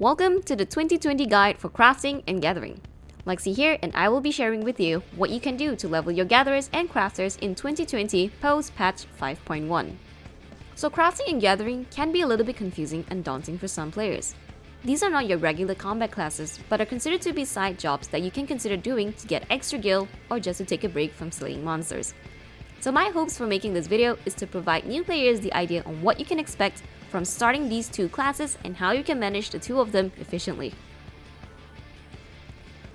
Welcome to the 2020 guide for crafting and gathering. Lexi here, and I will be sharing with you what you can do to level your gatherers and crafters in 2020 post patch 5.1. So crafting and gathering can be a little bit confusing and daunting for some players. These are not your regular combat classes, but are considered to be side jobs that you can consider doing to get extra gil or just to take a break from slaying monsters. So my hopes for making this video is to provide new players the idea on what you can expect from starting these two classes and how you can manage the two of them efficiently.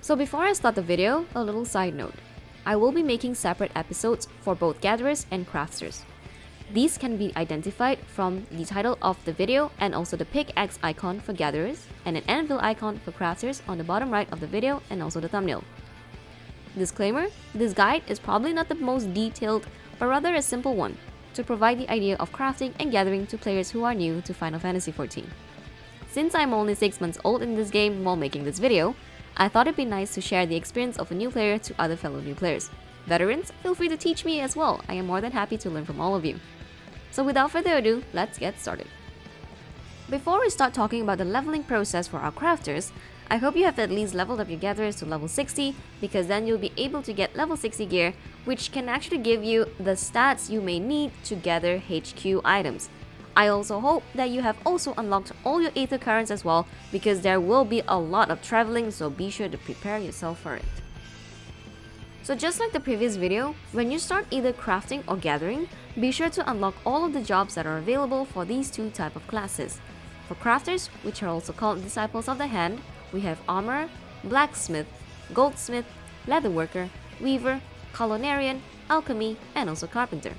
So before I start the video, a little side note. I will be making separate episodes for both gatherers and crafters. These can be identified from the title of the video and also the pickaxe icon for gatherers and an anvil icon for crafters on the bottom right of the video and also the thumbnail. Disclaimer, this guide is probably not the most detailed, but rather a simple one to provide the idea of crafting and gathering to players who are new to Final Fantasy XIV. Since I'm only 6 months old in this game while making this video, I thought it'd be nice to share the experience of a new player to other fellow new players. Veterans, feel free to teach me as well. I am more than happy to learn from all of you. So without further ado, let's get started. Before we start talking about the leveling process for our crafters, I hope you have at least leveled up your gatherers to level 60, because then you'll be able to get level 60 gear, which can actually give you the stats you may need to gather HQ items. I also hope that you have also unlocked all your Aether currents as well, because there will be a lot of traveling, so be sure to prepare yourself for it. So just like the previous video, when you start either crafting or gathering, be sure to unlock all of the jobs that are available for these two types of classes. For crafters, which are also called Disciples of the Hand, we have Armorer, Blacksmith, Goldsmith, Leatherworker, Weaver, Colonarian, Alchemy, and also Carpenter.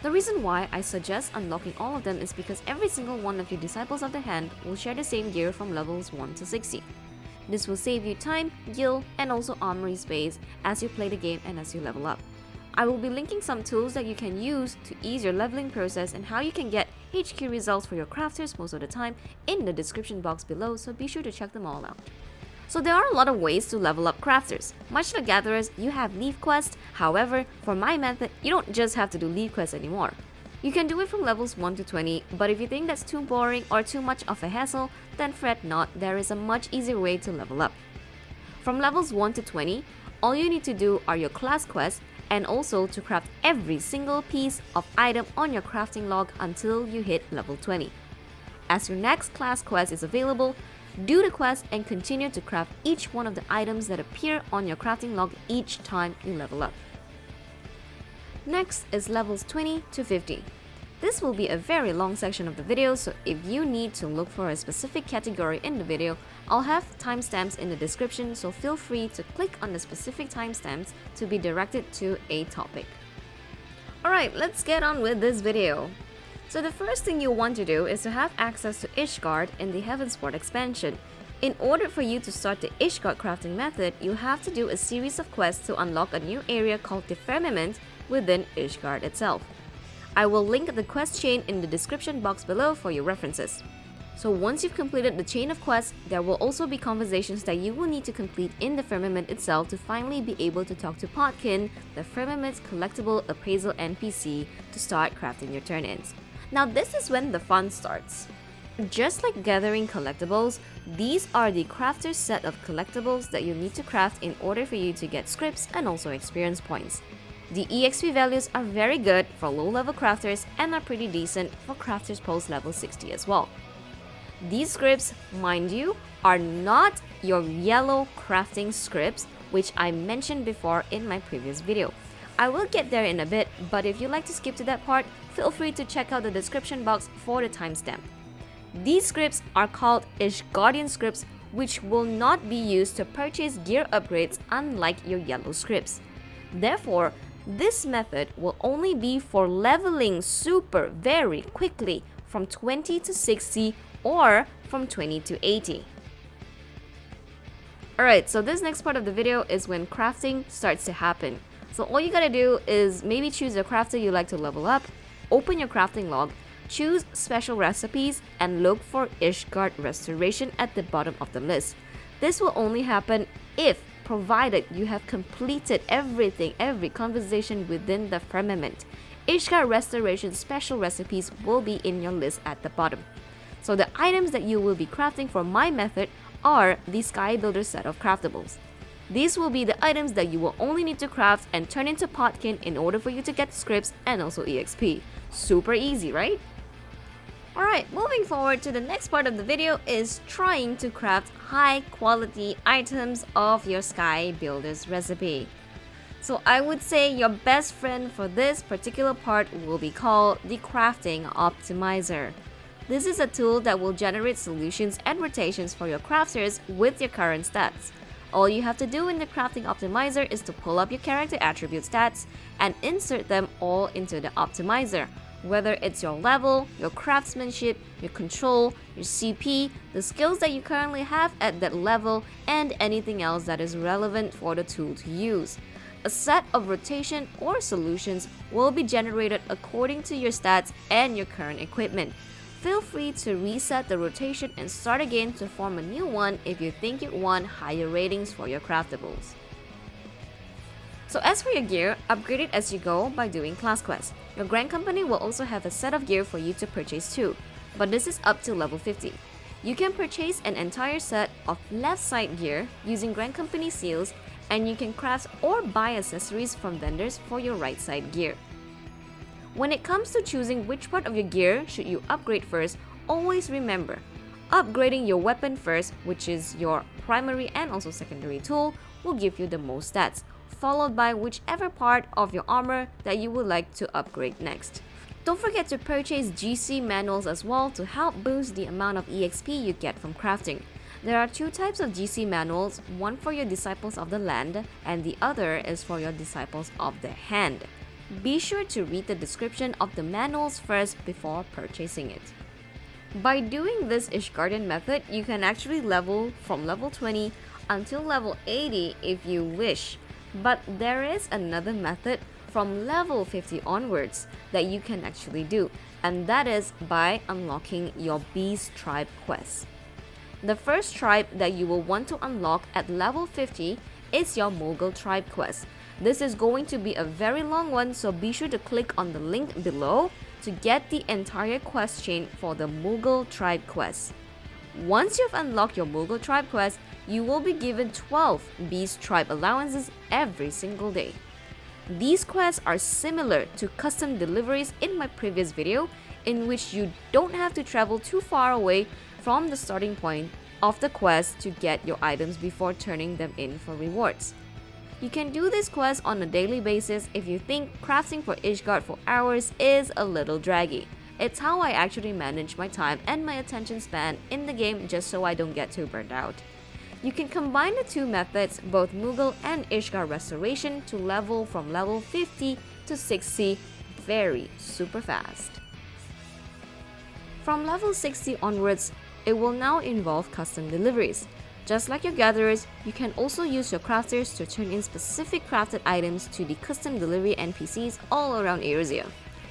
The reason why I suggest unlocking all of them is because every single one of your Disciples of the Hand will share the same gear from levels 1 to 60. This will save you time, gil, and also armory space as you play the game and as you level up. I will be linking some tools that you can use to ease your leveling process and how you can get HQ results for your crafters most of the time in the description box below, so be sure to check them all out. So there are a lot of ways to level up crafters. Much like gatherers, you have leaf quests. However, for my method, you don't just have to do leaf quests anymore. You can do it from levels 1 to 20, but if you think that's too boring or too much of a hassle, then fret not, there is a much easier way to level up. From levels 1 to 20, all you need to do are your class quests and also to craft every single piece of item on your crafting log until you hit level 20. As your next class quest is available, do the quest and continue to craft each one of the items that appear on your crafting log each time you level up. Next is levels 20 to 50. This will be a very long section of the video, so if you need to look for a specific category in the video, I'll have timestamps in the description, so feel free to click on the specific timestamps to be directed to a topic. Alright, let's get on with this video. So the first thing you'll want to do is to have access to Ishgard in the Heavensport expansion. In order for you to start the Ishgard crafting method, you have to do a series of quests to unlock a new area called the Firmament within Ishgard itself. I will link the quest chain in the description box below for your references. So once you've completed the chain of quests, there will also be conversations that you will need to complete in the Firmament itself to finally be able to talk to Podkin, the Firmament's collectible appraisal NPC, to start crafting your turn-ins. Now this is when the fun starts. Just like gathering collectibles, these are the crafter's set of collectibles that you need to craft in order for you to get scripts and also experience points. The EXP values are very good for low-level crafters and are pretty decent for crafters post-level 60 as well. These scripts, mind you, are not your yellow crafting scripts, which I mentioned before in my previous video. I will get there in a bit, but if you'd like to skip to that part, feel free to check out the description box for the timestamp. These scripts are called Ishgardian scripts, which will not be used to purchase gear upgrades unlike your yellow scripts. Therefore, this method will only be for leveling super very quickly from 20 to 60 or from 20 to 80. Alright, so this next part of the video is when crafting starts to happen. So all you gotta do is maybe choose a crafter you like to level up, open your crafting log, choose special recipes, and look for Ishgard Restoration at the bottom of the list. This will only happen if provided you have completed every conversation within the Firmament. Ishgard Restoration special recipes will be in your list at the bottom. So the items that you will be crafting for my method are the Sky Builder set of craftables. These will be the items that you will only need to craft and turn into Potkin in order for you to get scripts and also EXP. Super easy, right? Alright, moving forward to the next part of the video is trying to craft high quality items of your Sky Builders recipe. So I would say your best friend for this particular part will be called the Crafting Optimizer. This is a tool that will generate solutions and rotations for your crafters with your current stats. All you have to do in the Crafting Optimizer is to pull up your character attribute stats and insert them all into the optimizer. Whether it's your level, your craftsmanship, your control, your CP, the skills that you currently have at that level, and anything else that is relevant for the tool to use. A set of rotation or solutions will be generated according to your stats and your current equipment. Feel free to reset the rotation and start again to form a new one if you think you want higher ratings for your craftables. So as for your gear, upgrade it as you go by doing class quests. Your Grand Company will also have a set of gear for you to purchase too, but this is up to level 50. You can purchase an entire set of left side gear using Grand Company seals, and you can craft or buy accessories from vendors for your right side gear. When it comes to choosing which part of your gear should you upgrade first, always remember, upgrading your weapon first, which is your primary and also secondary tool, will give you the most stats, followed by whichever part of your armor that you would like to upgrade next. Don't forget to purchase GC manuals as well to help boost the amount of EXP you get from crafting. There are two types of GC manuals, one for your Disciples of the Land and the other is for your Disciples of the Hand. Be sure to read the description of the manuals first before purchasing it. By doing this Ishgarden method, you can actually level from level 20 until level 80 if you wish. But there is another method from level 50 onwards that you can actually do, and that is by unlocking your Beast Tribe quests. The first tribe that you will want to unlock at level 50 is your Moogle tribe quest. This is going to be a very long one, so be sure to click on the link below to get the entire quest chain for the Moogle tribe quest. Once you've unlocked your Moogle tribe quest, you will be given 12 Beast Tribe allowances every single day. These quests are similar to custom deliveries in my previous video, in which you don't have to travel too far away from the starting point of the quest to get your items before turning them in for rewards. You can do this quest on a daily basis if you think crafting for Ishgard for hours is a little draggy. It's how I actually manage my time and my attention span in the game just so I don't get too burnt out. You can combine the two methods, both Moogle and Ishgard Restoration, to level from level 50 to 60 very super fast. From level 60 onwards, it will now involve custom deliveries. Just like your gatherers, you can also use your crafters to turn in specific crafted items to the custom delivery NPCs all around Eorzea.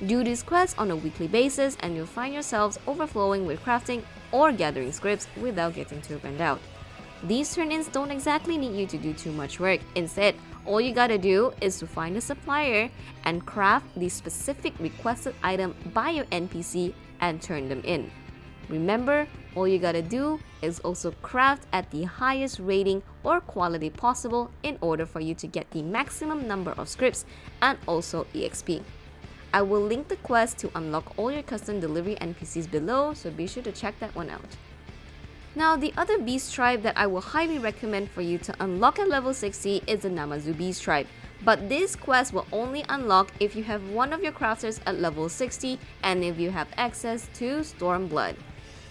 Do these quests on a weekly basis and you'll find yourselves overflowing with crafting or gathering scripts without getting too burned out. These turn-ins don't exactly need you to do too much work. Instead, all you gotta do is to find a supplier and craft the specific requested item by your NPC and turn them in. Remember, all you gotta do is also craft at the highest rating or quality possible in order for you to get the maximum number of scripts and also EXP. I will link the quest to unlock all your custom delivery NPCs below, so be sure to check that one out. Now, the other Beast Tribe that I will highly recommend for you to unlock at level 60 is the Namazu Beast Tribe. But this quest will only unlock if you have one of your crafters at level 60 and if you have access to Stormblood.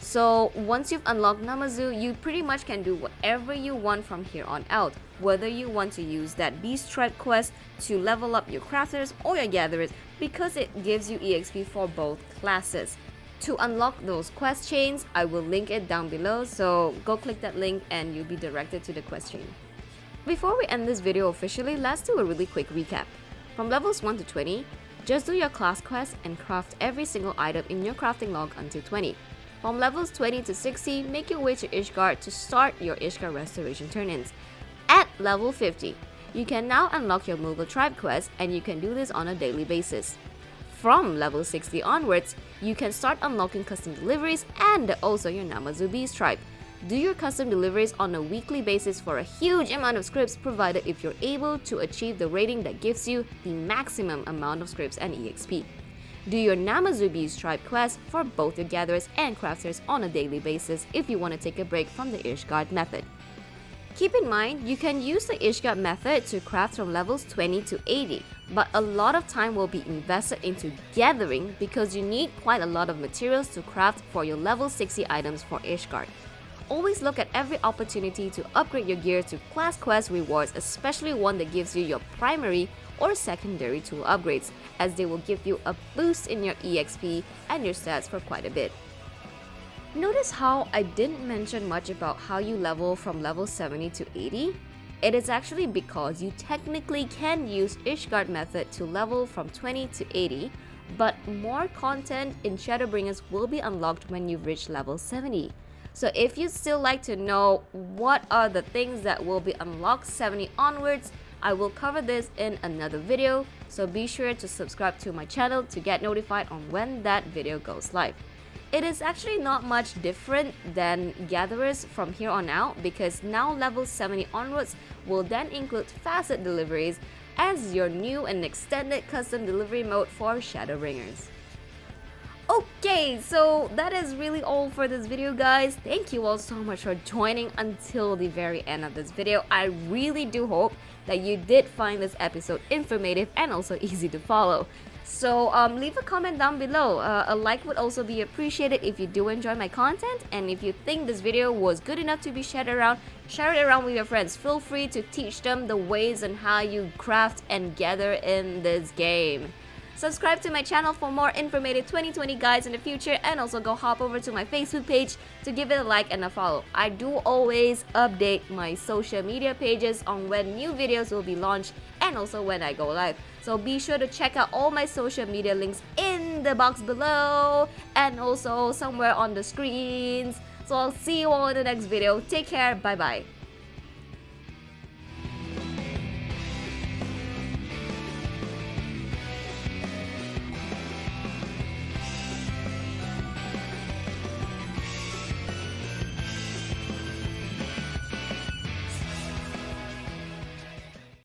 So once you've unlocked Namazu, you pretty much can do whatever you want from here on out, whether you want to use that Beast Tribe quest to level up your crafters or your gatherers, because it gives you EXP for both classes. To unlock those quest chains, I will link it down below, so go click that link and you'll be directed to the quest chain. Before we end this video officially, let's do a really quick recap. From levels 1 to 20, just do your class quest and craft every single item in your crafting log until 20. From levels 20 to 60, make your way to Ishgard to start your Ishgard Restoration turn-ins. At level 50, you can now unlock your Moogle Tribe quest and you can do this on a daily basis. From level 60 onwards, you can start unlocking custom deliveries and also your Namazu Beast tribe. Do your custom deliveries on a weekly basis for a huge amount of scripts, provided if you're able to achieve the rating that gives you the maximum amount of scripts and EXP. Do your Namazu Beast tribe quest for both your gatherers and crafters on a daily basis if you want to take a break from the Ishgard method. Keep in mind, you can use the Ishgard method to craft from levels 20 to 80, but a lot of time will be invested into gathering because you need quite a lot of materials to craft for your level 60 items for Ishgard. Always look at every opportunity to upgrade your gear to class quest rewards, especially one that gives you your primary or secondary tool upgrades, as they will give you a boost in your EXP and your stats for quite a bit. Notice how I didn't mention much about how you level from level 70 to 80? It is actually because you technically can use Ishgard method to level from 20 to 80, but more content in Shadowbringers will be unlocked when you reach level 70. So if you'd still like to know what are the things that will be unlocked 70 onwards, I will cover this in another video, so be sure to subscribe to my channel to get notified on when that video goes live. It is actually not much different than Gatherers from here on out, because now level 70 onwards will then include facet deliveries as your new and extended custom delivery mode for Shadowbringers. Okay, so that is really all for this video, guys. Thank you all so much for joining until the very end of this video. I really do hope that you did find this episode informative and also easy to follow. So leave a comment down below. A like would also be appreciated if you do enjoy my content, and if you think this video was good enough to be shared around, share it around with your friends. Feel free to teach them the ways and how you craft and gather in this game. Subscribe to my channel for more informative 2020 guides in the future, and also go hop over to my Facebook page to give it a like and a follow. I do always update my social media pages on when new videos will be launched and also when I go live. So be sure to check out all my social media links in the box below and also somewhere on the screens. So I'll see you all in the next video. Take care. Bye bye.